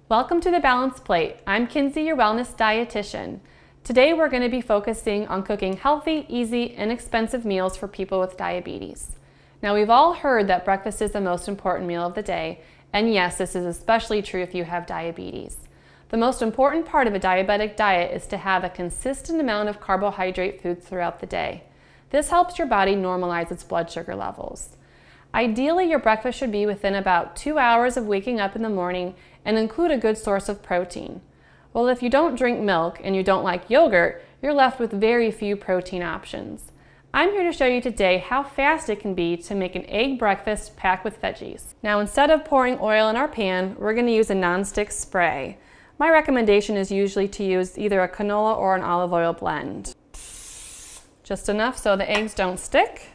Welcome to the Balanced Plate. I'm Kinsy, your wellness dietitian. Today we're going to be focusing on cooking healthy, easy, inexpensive meals for people with diabetes. Now we've all heard that breakfast is the most important meal of the day, and yes, this is especially true if you have diabetes. The most important part of a diabetic diet is to have a consistent amount of carbohydrate foods throughout the day. This helps your body normalize its blood sugar levels. Ideally, your breakfast should be within about 2 hours of waking up in the morning and include a good source of protein. Well, if you don't drink milk and you don't like yogurt, you're left with very few protein options. I'm here to show you today how fast it can be to make an egg breakfast packed with veggies. Now, instead of pouring oil in our pan, we're going to use a nonstick spray. My recommendation is usually to use either a canola or an olive oil blend. Just enough so the eggs don't stick.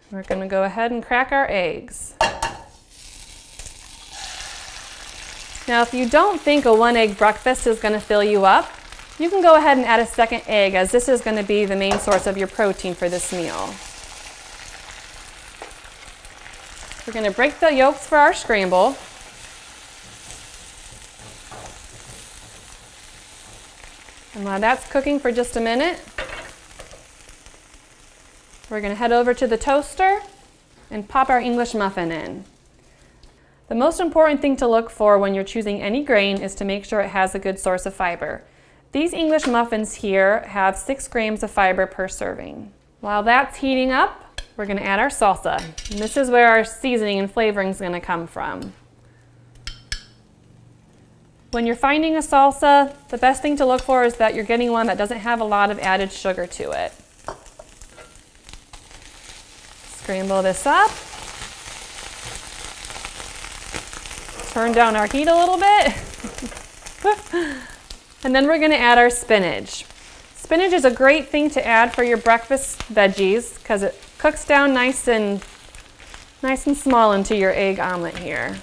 We're going to go ahead and crack our eggs. Now, if you don't think a one-egg breakfast is going to fill you up, you can go ahead and add a second egg, as this is going to be the main source of your protein for this meal. We're going to break the yolks for our scramble. And while that's cooking for just a minute, we're going to head over to the toaster and pop our English muffin in. The most important thing to look for when you're choosing any grain is to make sure it has a good source of fiber. These English muffins here have 6 grams of fiber per serving. While that's heating up, we're going to add our salsa. And this is where our seasoning and flavoring is going to come from. When you're finding a salsa, the best thing to look for is that you're getting one that doesn't have a lot of added sugar to it. Scramble this up. Turn down our heat a little bit. And then we're going to add our spinach. Spinach is a great thing to add for your breakfast veggies because it cooks down nice and small into your egg omelet here.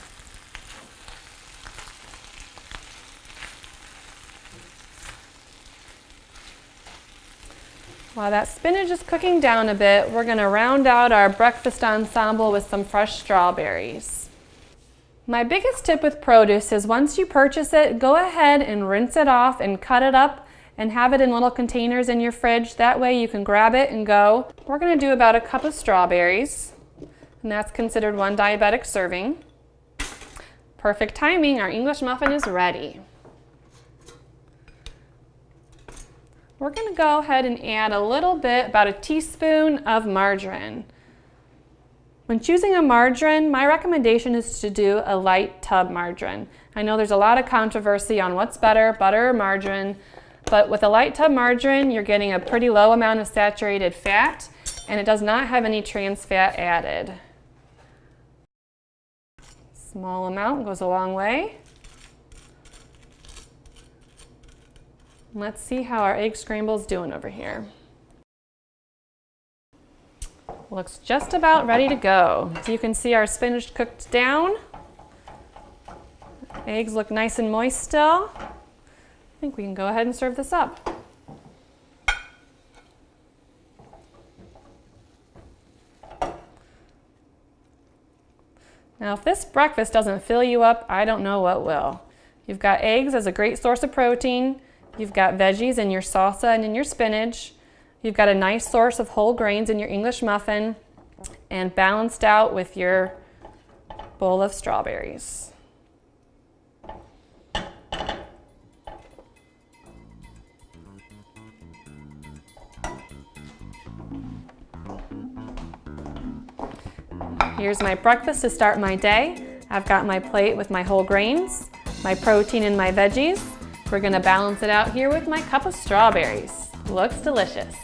While that spinach is cooking down a bit, we're going to round out our breakfast ensemble with some fresh strawberries. My biggest tip with produce is once you purchase it, go ahead and rinse it off and cut it up and have it in little containers in your fridge. That way you can grab it and go. We're going to do about a cup of strawberries, and that's considered 1 diabetic serving. Perfect timing, our English muffin is ready. We're going to go ahead and add a little bit, about a teaspoon of margarine. When choosing a margarine, my recommendation is to do a light tub margarine. I know there's a lot of controversy on what's better, butter or margarine, but with a light tub margarine, you're getting a pretty low amount of saturated fat, and it does not have any trans fat added. Small amount goes a long way. Let's see how our egg scramble is doing over here. Looks just about ready to go. So you can see our spinach cooked down. Eggs look nice and moist still. I think we can go ahead and serve this up. Now, if this breakfast doesn't fill you up, I don't know what will. You've got eggs as a great source of protein. You've got veggies in your salsa and in your spinach. You've got a nice source of whole grains in your English muffin, and balanced out with your bowl of strawberries. Here's my breakfast to start my day. I've got my plate with my whole grains, my protein and my veggies. We're going to balance it out here with my cup of strawberries. Looks delicious.